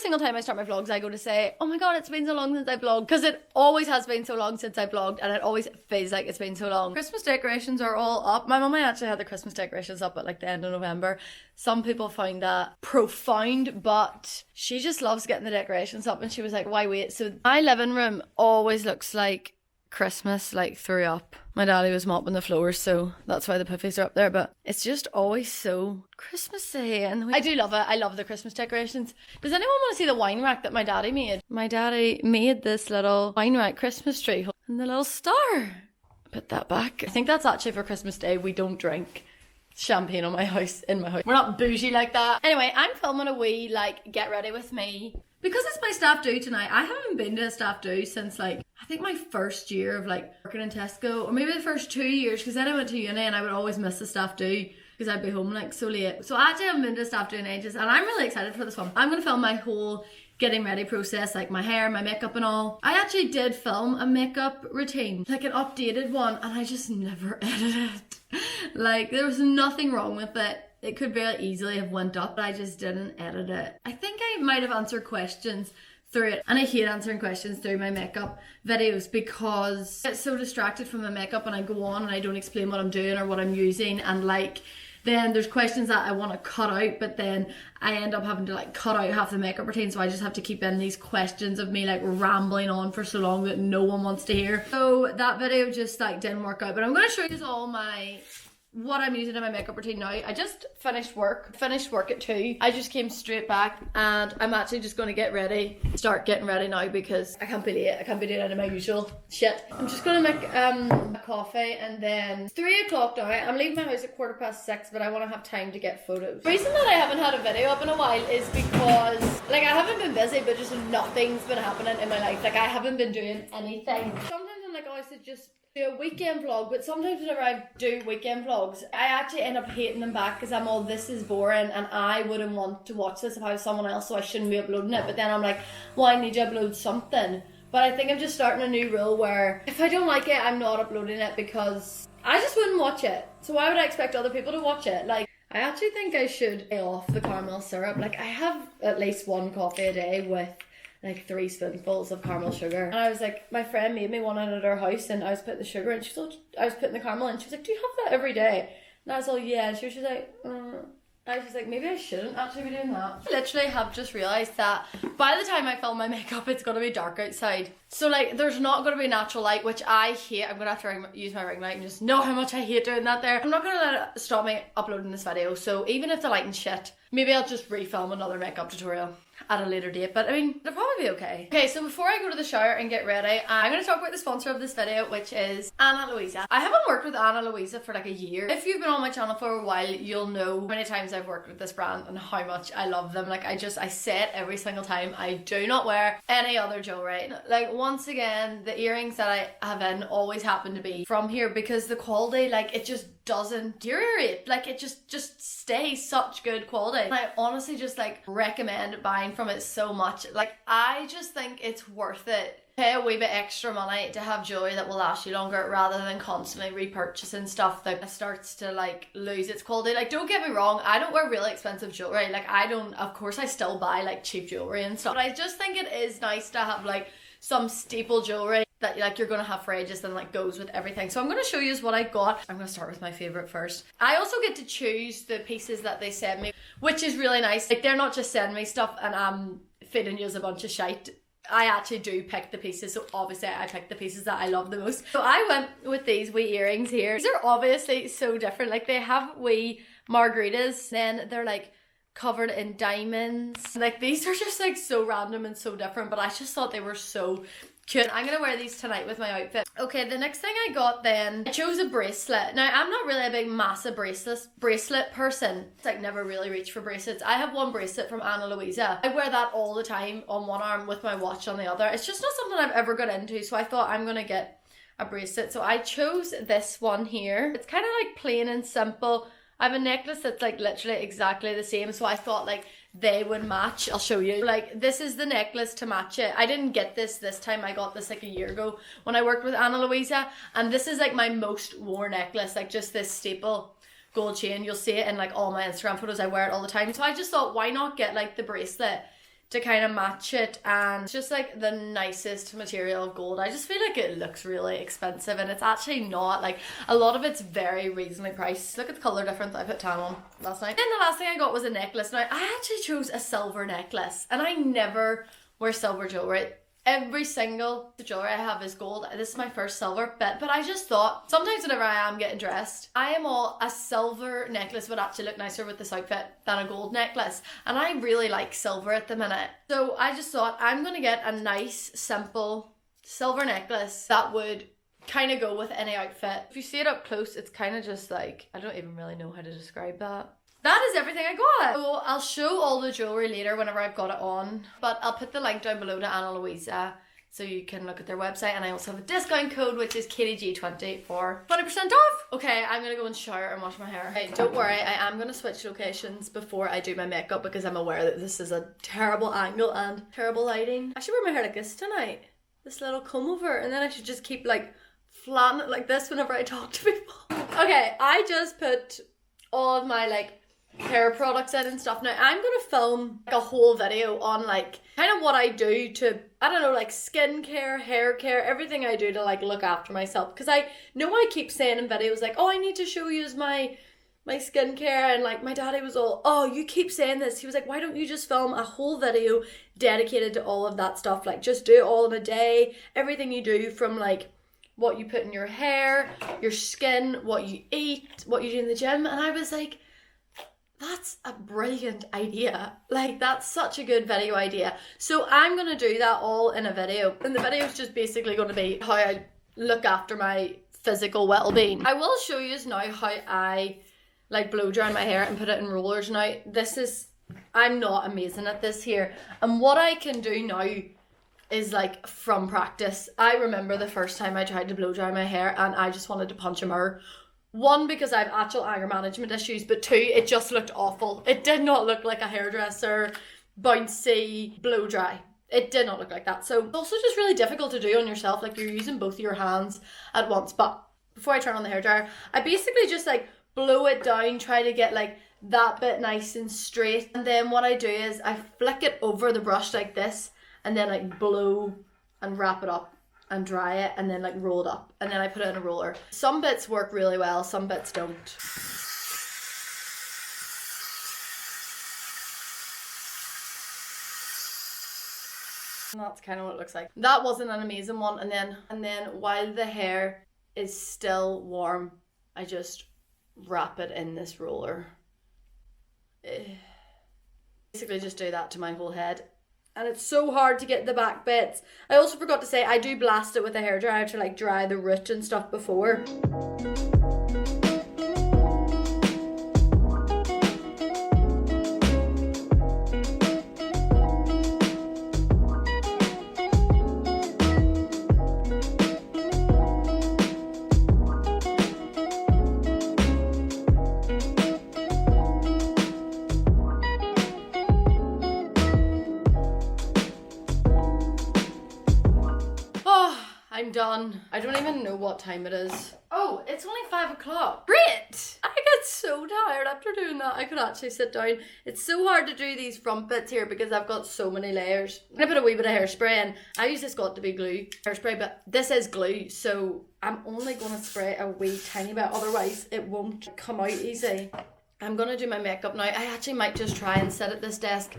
single time I start my vlogs, I go to say, oh my god, it's been so long since I vlogged, because it always has been so long since I vlogged, and it always feels like it's been so long. Christmas decorations are all up. My mum actually had the Christmas decorations up at like the end of November. Some people find that profound, but she just loves getting the decorations up, and she was like, why wait? So my living room always looks like Christmas, like threw up. My daddy was mopping the floors, so that's why the puffies are up there, but it's just always so Christmassy, and I do love it. I love the Christmas decorations. Does anyone want to see the wine rack that my daddy made? My daddy made this little wine rack Christmas tree and the little star. Put that back. I think that's actually for Christmas Day. We don't drink champagne in my house. We're not bougie like that. Anyway, I'm filming a wee like get ready with me because it's my staff do tonight. I haven't been to a staff do since like I think my first year of like working in Tesco, or maybe the first 2 years, because then I went to uni and I would always miss the staff do because I'd be home like so late. So I actually haven't been to a staff do in ages, and I'm really excited for this one. I'm gonna film my whole getting ready process, like my hair, my makeup and all. I actually did film a makeup routine, like an updated one, and I just never edited it. Like there was nothing wrong with it. It could very easily have went up, but I just didn't edit it. I think I might have answered questions through it, and I hate answering questions through my makeup videos because I get so distracted from my makeup and I go on and I don't explain what I'm doing or what I'm using, and like then there's questions that I want to cut out, but then I end up having to like cut out half the makeup routine, so I just have to keep in these questions of me like rambling on for so long that no one wants to hear. So that video just like didn't work out, but I'm going to show you all what I'm using in my makeup routine now. I just finished work at 2. I just came straight back and I'm actually just going to start getting ready now because I can't be late. I can't be doing any of my usual shit. I'm just going to make a coffee, and then it's 3 o'clock now. I'm leaving my house at 6:15, but I want to have time to get photos. The reason that I haven't had a video up in a while is because like I haven't been busy, but just nothing's been happening in my life. Like I haven't been doing anything. Sometimes I'm like, oh, I should just do a weekend vlog, but sometimes whenever I do weekend vlogs, I actually end up hating them back because I'm all, this is boring and I wouldn't want to watch this if I was someone else, so I shouldn't be uploading it. But then I'm like, well, I need to upload something. But I think I'm just starting a new rule where if I don't like it, I'm not uploading it because I just wouldn't watch it. So why would I expect other people to watch it? Like, I actually think I should lay off the caramel syrup. Like, I have at least 1 coffee a day with like 3 spoonfuls of caramel sugar, and I was like, my friend made me one at her house, and I was putting the sugar in. I was putting the caramel in. She was like, do you have that every day? And I was all, yeah. And she was like, I was like, maybe I shouldn't actually be doing that. I literally have just realised that by the time I film my makeup, it's going to be dark outside. So like, there's not going to be natural light, which I hate. I'm going to have to use my ring light and just know how much I hate doing that there. I'm not going to let it stop me uploading this video. So even if the lighting's shit, maybe I'll just refilm another makeup tutorial at a later date, but I mean, it'll probably be okay. Okay, so before I go to the shower and get ready, I'm going to talk about the sponsor of this video, which is Ana Luisa. I haven't worked with Ana Luisa for like a year. If you've been on my channel for a while, you'll know how many times I've worked with this brand and how much I love them. Like I say it every single time, I do not wear any other jewelry. Like once again, the earrings that I have in always happen to be from here because the quality, like it just doesn't deteriorate. Like it just stays such good quality. And I honestly just like recommend buying from it so much. Like I just think it's worth it. Pay a wee bit extra money to have jewelry that will last you longer rather than constantly repurchasing stuff that starts to like lose its quality. Like don't get me wrong, I don't wear really expensive jewelry. Like I don't, of course I still buy like cheap jewelry and stuff, but I just think it is nice to have like some staple jewelry that like you're gonna have for ages and like goes with everything. So I'm gonna show you what I got. I'm gonna start with my favorite first. I also get to choose the pieces that they send me, which is really nice. Like they're not just sending me stuff and I'm feeding you as a bunch of shite. I actually do pick the pieces, so obviously I pick the pieces that I love the most. So I went with these wee earrings here. These are obviously so different. Like they have wee margaritas, then they're like covered in diamonds. Like these are just like so random and so different, but I just thought they were so cute. I'm gonna wear these tonight with my outfit. Okay, the next thing I got then, I chose a bracelet. Now, I'm not really a big massive bracelet person. It's like never really reached for bracelets. I have one bracelet from Ana Luisa. I wear that all the time on one arm with my watch on the other. It's just not something I've ever got into, so I thought I'm gonna get a bracelet. So I chose this one here. It's kind of like plain and simple. I have a necklace that's like literally exactly the same, so I thought like they would match. I'll show you. Like this is the necklace to match it. I didn't get this time. I got this like a year ago when I worked with Ana Luisa, and this is like my most worn necklace, like just this staple gold chain. You'll see it in like all my Instagram photos. I wear it all the time, so I just thought why not get like the bracelet to kind of match it, and it's just like the nicest material of gold. I just feel like it looks really expensive, and it's actually not. Like, a lot of it's very reasonably priced. Look at the colour difference. I put tan on last night. Then the last thing I got was a necklace. Now, I actually chose a silver necklace, and I never wear silver jewellery. Every single jewellery I have is gold. This is my first silver bit, but I just thought sometimes whenever I am getting dressed, I am all a silver necklace would actually look nicer with this outfit than a gold necklace, and I really like silver at the minute. So I just thought I'm gonna get a nice simple silver necklace that would kind of go with any outfit. If you see it up close, it's kind of just like, I don't even really know how to describe that. That is everything I got. So I'll show all the jewellery later whenever I've got it on, but I'll put the link down below to Ana Luisa so you can look at their website, and I also have a discount code which is KDG20 for 20% off. Okay, I'm gonna go and shower and wash my hair. Hey, don't worry, I am gonna switch locations before I do my makeup because I'm aware that this is a terrible angle and terrible lighting. I should wear my hair like this tonight. This little comb over, and then I should just keep like flattening it like this whenever I talk to people. Okay, I just put all of my like hair products in and stuff. Now I'm gonna film like a whole video on like kind of what I do to, I don't know, like skincare, hair care, everything I do to like look after myself, because I know I keep saying in videos like, oh, I need to show you my skincare, and like my daddy was all, oh, you keep saying this. He was like, why don't you just film a whole video dedicated to all of that stuff, like just do it all in a day, everything you do from like what you put in your hair, your skin, what you eat, what you do in the gym. And I was like, that's a brilliant idea. Like, that's such a good video idea. So I'm going to do that all in a video. And the video is just basically going to be how I look after my physical well-being. I will show you now how I like blow dry my hair and put it in rollers. Now, I'm not amazing at this here. And what I can do now is like from practice. I remember the first time I tried to blow dry my hair and I just wanted to punch a mirror. One, because I have actual anger management issues, but two, it just looked awful. It did not look like a hairdresser, bouncy, blow dry. It did not look like that. So it's also just really difficult to do on yourself. Like, you're using both your hands at once. But before I turn on the hairdryer, I basically just like blow it down, try to get like that bit nice and straight. And then what I do is I flick it over the brush like this, and then like blow and wrap it up and dry it, and then like roll it up, and then I put it in a roller. Some bits work really well, some bits don't. And that's kind of what it looks like. That wasn't an amazing one. And then while the hair is still warm, I just wrap it in this roller. Basically just do that to my whole head. And it's so hard to get the back bits. I also forgot to say, I do blast it with a hairdryer to like dry the root and stuff before. I'm done. I don't even know what time it is. Oh, it's only 5 o'clock. Great! I get so tired after doing that. I could actually sit down. It's so hard to do these front bits here because I've got so many layers. I'm gonna put a wee bit of hairspray in. I use this got to be glue hairspray, but this is glue, so I'm only gonna spray a wee tiny bit, otherwise it won't come out easy. I'm gonna do my makeup now. I actually might just try and sit at this desk,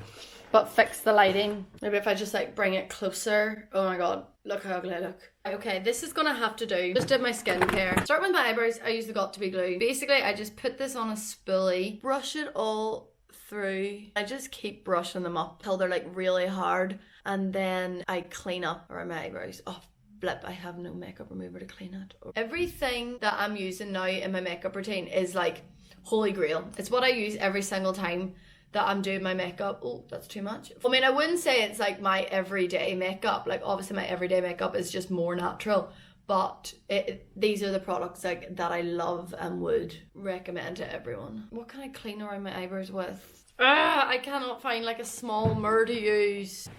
but fix the lighting. Maybe if I just like bring it closer. Oh my god, look how ugly I look. Okay, this is gonna have to do. Just did my skincare. Start with my eyebrows. I use the got to be glue. Basically, I just put this on a spoolie, brush it all through. I just keep brushing them up till they're like really hard, and then I clean up around my eyebrows. Oh, blip, I have no makeup remover to clean it. Everything that I'm using now in my makeup routine is like holy grail. It's what I use every single time that I'm doing my makeup. Oh, that's too much. I mean, I wouldn't say it's like my everyday makeup. Like, obviously my everyday makeup is just more natural, but these are the products like that I love and would recommend to everyone. What can I clean around my eyebrows with? I cannot find like a small mirror to use.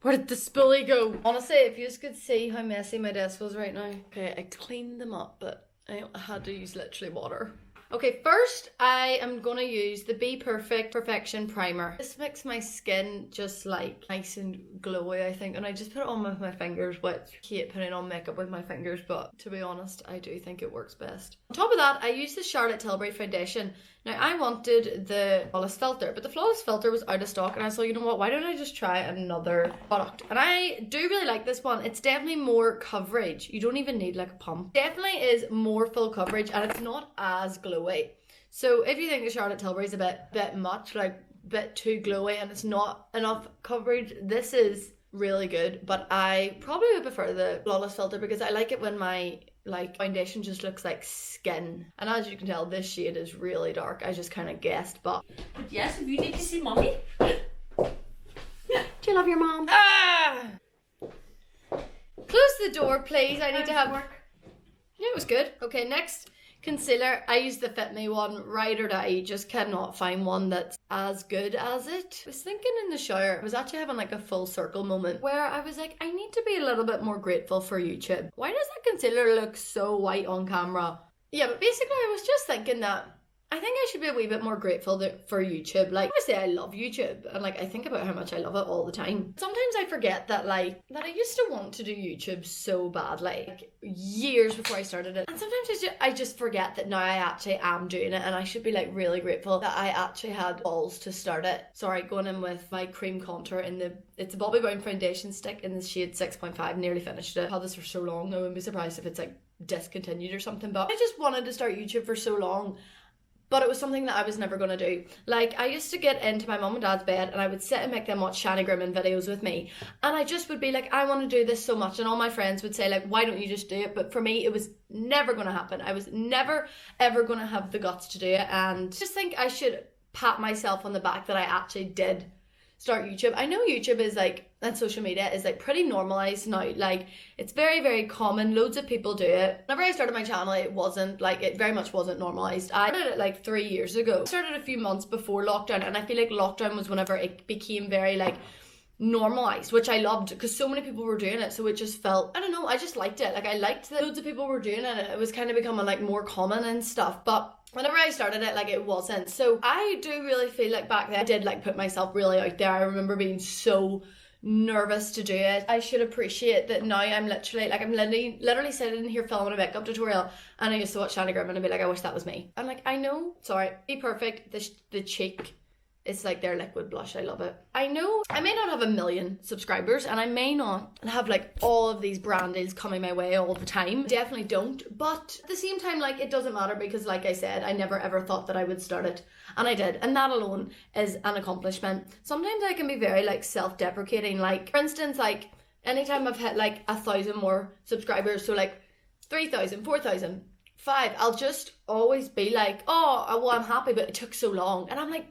Where did the spoolie go? Honestly, if you just could see how messy my desk was right now. Okay, I cleaned them up, but I had to use literally water. Okay, first I am gonna use the Be Perfect Perfection Primer. This makes my skin just like nice and glowy, I think, and I just put it on with my fingers, which I hate putting on makeup with my fingers, but to be honest, I do think it works best. On top of that, I use the Charlotte Tilbury foundation. Now, I wanted the Flawless Filter, but the Flawless Filter was out of stock, and I thought, you know what, why don't I just try another product? And I do really like this one. It's definitely more coverage. You don't even need like a pump. Definitely is more full coverage, and it's not as glowy. So if you think the Charlotte Tilbury is a bit much, like a bit too glowy, and it's not enough coverage, this is really good. But I probably would prefer the Flawless Filter because I like it when my foundation just looks like skin. And as you can tell, this shade is really dark. I just kind of guessed, but yes, if you need to see mommy. Do you love your mom? Ah! Close the door, please. I need to have work. Yeah, it was good. Okay, next concealer. I use the Fit Me one, ride or die. Just cannot find one that's as good as it. I was thinking in the shower, I was actually having like a full circle moment where I was like, I need to be a little bit more grateful for YouTube. Why does that concealer look so white on camera? Yeah, but basically I was just thinking that I think I should be a wee bit more grateful for YouTube. Like, obviously I love YouTube, and like I think about how much I love it all the time. Sometimes I forget that I used to want to do YouTube so badly, like years before I started it. And sometimes I just forget that now I actually am doing it, and I should be like really grateful that I actually had balls to start it. Sorry, going in with my cream contour in it's a Bobbi Brown foundation stick in the shade 6.5. Nearly finished it. I've had this for so long. I wouldn't be surprised if it's like discontinued or something, but I just wanted to start YouTube for so long. But it was something that I was never going to do. Like, I used to get into my mum and dad's bed and I would sit and make them watch Shani Grimmin videos with me. And I just would be like, I want to do this so much. And all my friends would say, like, why don't you just do it? But for me, it was never going to happen. I was never, ever going to have the guts to do it. And just think I should pat myself on the back that I actually did start YouTube. I know YouTube is like, and social media is like pretty normalized now. Like, it's very, very common. Loads of people do it. Whenever I started my channel, it very much wasn't normalized. I started it like 3 years ago. I started a few months before lockdown, and I feel like lockdown was whenever it became very like normalized, which I loved because so many people were doing it. So it just felt, I don't know, I just liked it. Like, I liked that loads of people were doing it, and it was kind of becoming like more common and stuff. But whenever I started it, like, it wasn't. So I do really feel like back then I did like put myself really out there. I remember being so nervous to do it. I should appreciate that now. I'm literally sitting here filming a makeup tutorial, and I used to watch Shani Grimmin and be like, I wish that was me. I'm like, I know, sorry, Be Perfect, the cheek, it's like their liquid blush. I love it. I know I may not have 1 million subscribers, and I may not have like all of these brand deals coming my way all the time. Definitely don't. But at the same time, like, it doesn't matter because, like I said, I never ever thought that I would start it, and I did. And that alone is an accomplishment. Sometimes I can be very like self-deprecating. Like, for instance, like anytime I've hit like 1,000 more subscribers, so like 3,000, 4,000, 5, I'll just always be like, oh, well, I'm happy, but it took so long. And I'm like,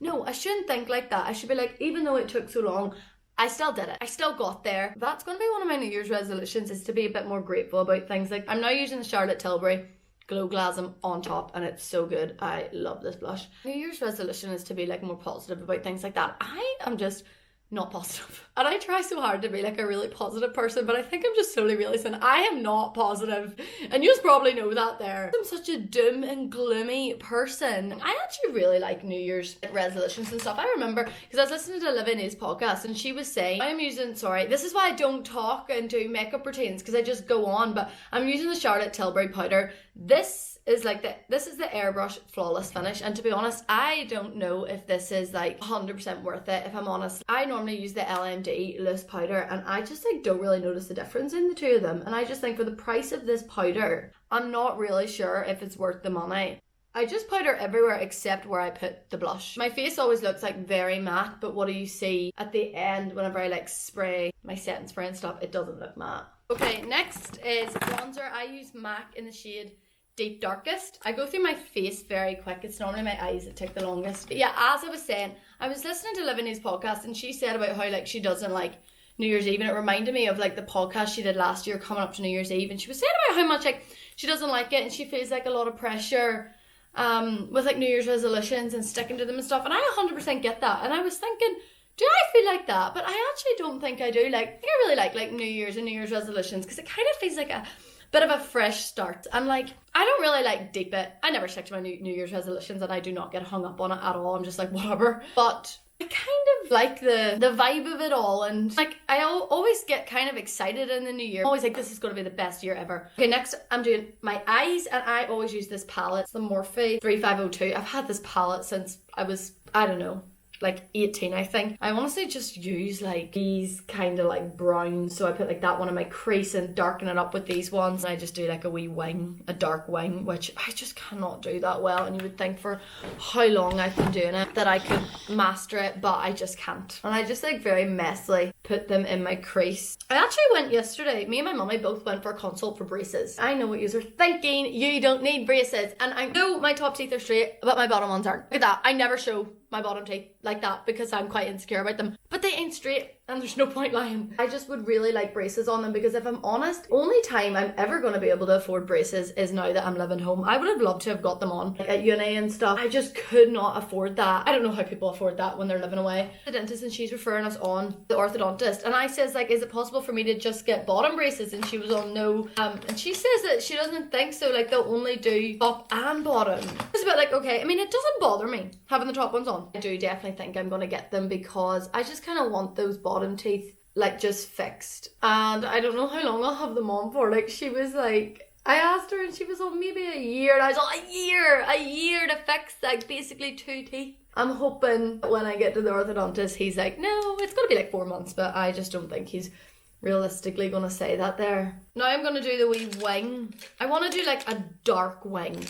no, I shouldn't think like that. I should be like, even though it took so long, I still did it. I still got there. That's going to be one of my New Year's resolutions, is to be a bit more grateful about things. Like, I'm now using the Charlotte Tilbury Glow Glasm on top, and it's so good. I love this blush. New Year's resolution is to be like more positive about things like that. I am just not positive, and I try so hard to be like a really positive person, but I think I'm just slowly realizing I am not positive, and you probably know that there. I'm such a doom and gloomy person. I actually really like New Year's resolutions and stuff. I remember because I was listening to Livin's podcast, and she was saying, this is why I don't talk and do makeup routines, because I just go on, but I'm using the Charlotte Tilbury powder. This is the airbrush flawless finish, and to be honest, I don't know if this is like 100% worth it, if I'm honest. I normally use the LMD loose powder, and I just like don't really notice the difference in the two of them, and I just think for the price of this powder, I'm not really sure if it's worth the money. I just powder everywhere except where I put the blush. My face always looks like very matte, but what do you see at the end whenever I like spray my setting spray and stuff? It doesn't look matte. Okay, next is bronzer. I use MAC in the shade Deep Darkest. I go through my face very quick. It's normally my eyes that take the longest. But yeah, as I was saying, I was listening to Livin's podcast, and she said about how like she doesn't like New Year's Eve, and it reminded me of like the podcast she did last year coming up to New Year's Eve, and she was saying about how much like she doesn't like it, and she feels like a lot of pressure with like New Year's resolutions and sticking to them and stuff, and I 100% get that. And I was thinking, do I feel like that? But I actually don't think I do. Like, I think I really like New Year's and New Year's resolutions, because it kind of feels like a bit of a fresh start. And like, I don't really like deep it. I never stick to my New Year's resolutions and I do not get hung up on it at all. I'm just like, whatever. But I kind of like the vibe of it all, and like I always get kind of excited in the new year. I'm always like, this is going to be the best year ever. Okay, next I'm doing my eyes, and I always use this palette. It's the Morphe 3502. I've had this palette since I was, I don't know, like 18 I think. I honestly just use like these kind of like browns, so I put like that one in my crease and darken it up with these ones, and I just do like a wee wing, a dark wing, which I just cannot do that well, and you would think for how long I've been doing it that I could master it, but I just can't. And I just like very messily put them in my crease. I actually went yesterday, me and my mummy both went for a consult for braces. I know what you're thinking, you don't need braces, and I know my top teeth are straight but my bottom ones aren't. Look at that, I never show my bottom teeth like that because I'm quite insecure about them, but they ain't straight and there's no point lying. I just would really like braces on them, because if I'm honest, only time I'm ever going to be able to afford braces is now that I'm living home. I would have loved to have got them on like, at uni and stuff. I just could not afford that. I don't know how people afford that when they're living away. The dentist, and she's referring us on the orthodontist, and I says like, is it possible for me to just get bottom braces? And she was on no, and she says that she doesn't think so, like they'll only do top and bottom. It's a bit like, okay, I mean it doesn't bother me having the top ones on. I do definitely think I'm going to get them because I just kind of want those bottom teeth like just fixed, and I don't know how long I'll have them on for. Like she was like, I asked her and she was on maybe a year, and I was like, a year to fix like basically 2 teeth. I'm hoping when I get to the orthodontist he's like, no, it's gonna be like 4 months, but I just don't think he's realistically gonna say that there. Now I'm gonna do the wee wing. I want to do like a dark wing.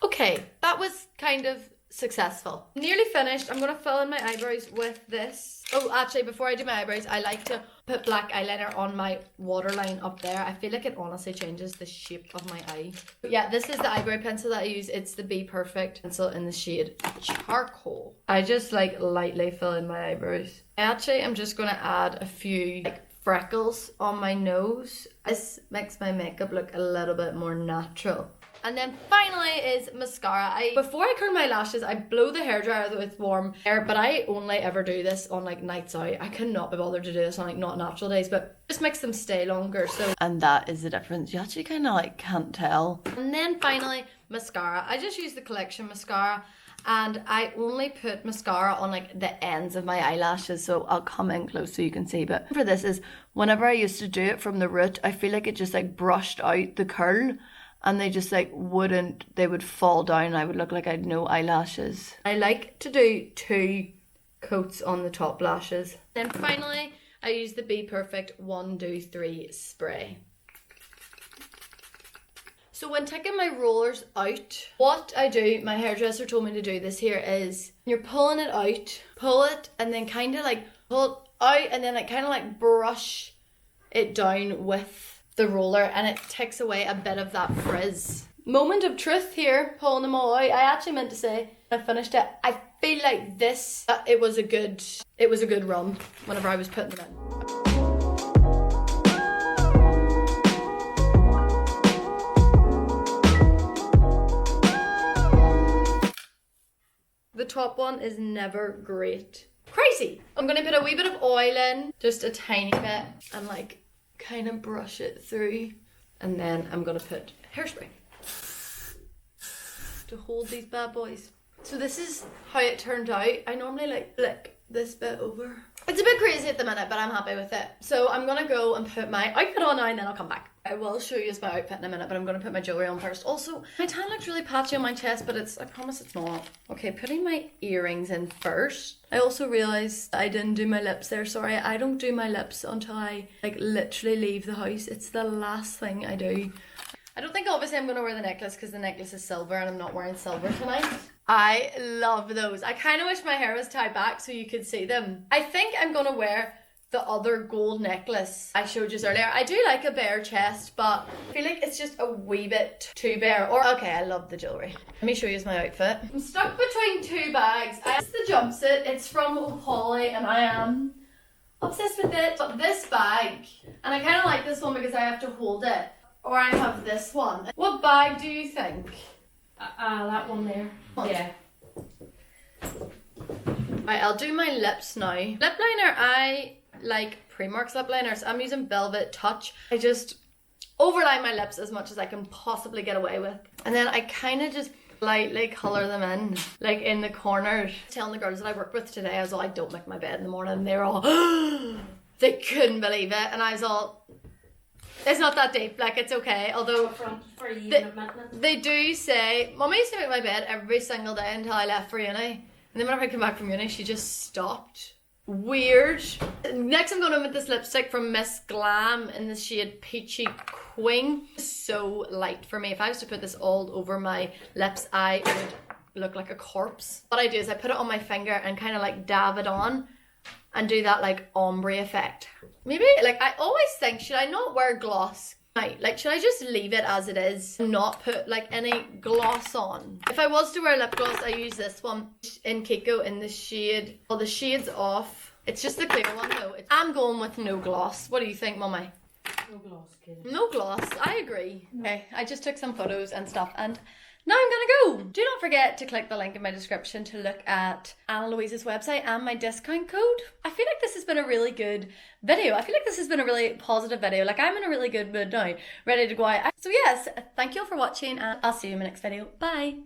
Okay, that was kind of successful. Nearly finished. I'm gonna fill in my eyebrows with this. Oh, actually, before I do my eyebrows, I like to put black eyeliner on my waterline up there. I feel like it honestly changes the shape of my eye. But yeah, this is the eyebrow pencil that I use. It's the Be Perfect pencil in the shade Charcoal. I just like lightly fill in my eyebrows. Actually, I'm just gonna add a few like freckles on my nose. This makes my makeup look a little bit more natural. And then finally is mascara. Before I curl my lashes, I blow the hairdryer with warm air, but I only ever do this on like nights out. I cannot be bothered to do this on like not natural days, but just makes them stay longer. So, and that is the difference. You actually kind of like can't tell. And then finally, mascara. I just use the Collection mascara, and I only put mascara on like the ends of my eyelashes, so I'll come in close so you can see. But for this is, whenever I used to do it from the root, I feel like it just like brushed out the curl, and they just like they would fall down and I would look like I had no eyelashes. I like to do 2 coats on the top lashes. Then finally, I use the Be Perfect 1, 2, 3 spray. So when taking my rollers out, what I do, my hairdresser told me to do this here, is you're pulling it out, pull it, and then kind of like pull it out, and then like kind of like brush it down with the roller, and it takes away a bit of that frizz. Moment of truth here, pulling them all out. I actually meant to say I finished it. I feel like this, it was a good run whenever I was putting them in. The top one is never great. Crazy! I'm gonna put a wee bit of oil in, just a tiny bit, and like kind of brush it through, and then I'm gonna put hairspray to hold these bad boys. So this is how it turned out. I normally like flick this bit over. It's a bit crazy at the minute, but I'm happy with it. So I'm gonna go and put my outfit on now, and then I'll come back. I will show you my outfit in a minute, but I'm gonna put my jewellery on first. Also, my tan looks really patchy on my chest, but I promise it's not. Okay, putting my earrings in first. I also realised I didn't do my lips there, sorry. I don't do my lips until I like literally leave the house. It's the last thing I do. I don't think obviously I'm gonna wear the necklace because the necklace is silver and I'm not wearing silver tonight. I love those. I kind of wish my hair was tied back so you could see them. I think I'm gonna wear the other gold necklace I showed you earlier. I do like a bare chest, but I feel like it's just a wee bit too bare. Or, okay, I love the jewellery. Let me show you my outfit. I'm stuck between 2 bags. It's the jumpsuit. It's from Holly, and I am obsessed with it. But this bag, and I kind of like this one because I have to hold it. Or I have this one. What bag do you think? That one there. Yeah. Right, I'll do my lips now. Lip liner, I like Primark's lip liners. I'm using Velvet Touch. I just overline my lips as much as I can possibly get away with. And then I kind of just lightly colour them in, like in the corners. Telling the girls that I worked with today, I was all, I don't make my bed in the morning. And they were all, they couldn't believe it. And I was all, it's not that deep, like it's okay. Although they do say, Mummy used to make my bed every single day until I left for uni. And then whenever I came back from uni, she just stopped. Weird. Next I'm going in with this lipstick from Miss Glam in the shade Peachy Queen. So light for me. If I was to put this all over my lips, I would look like a corpse. What I do is I put it on my finger and kind of like dab it on and do that like ombre effect. Maybe, like, I always think, should I not wear gloss? Like, should I just leave it as it is and not put like any gloss on? If I was to wear lip gloss, I use this one in Kiko in the shade, well, the shade's off. It's just the clear one though. I'm going with no gloss. What do you think, Mummy? No gloss, kid. No gloss, I agree. Okay, I just took some photos and stuff, and now I'm gonna go. Do not forget to click the link in my description to look at Ana Luisa's website and my discount code. I feel like this has been a really good video. I feel like this has been a really positive video. Like, I'm in a really good mood now, ready to go out. So yes, thank you all for watching, and I'll see you in my next video. Bye.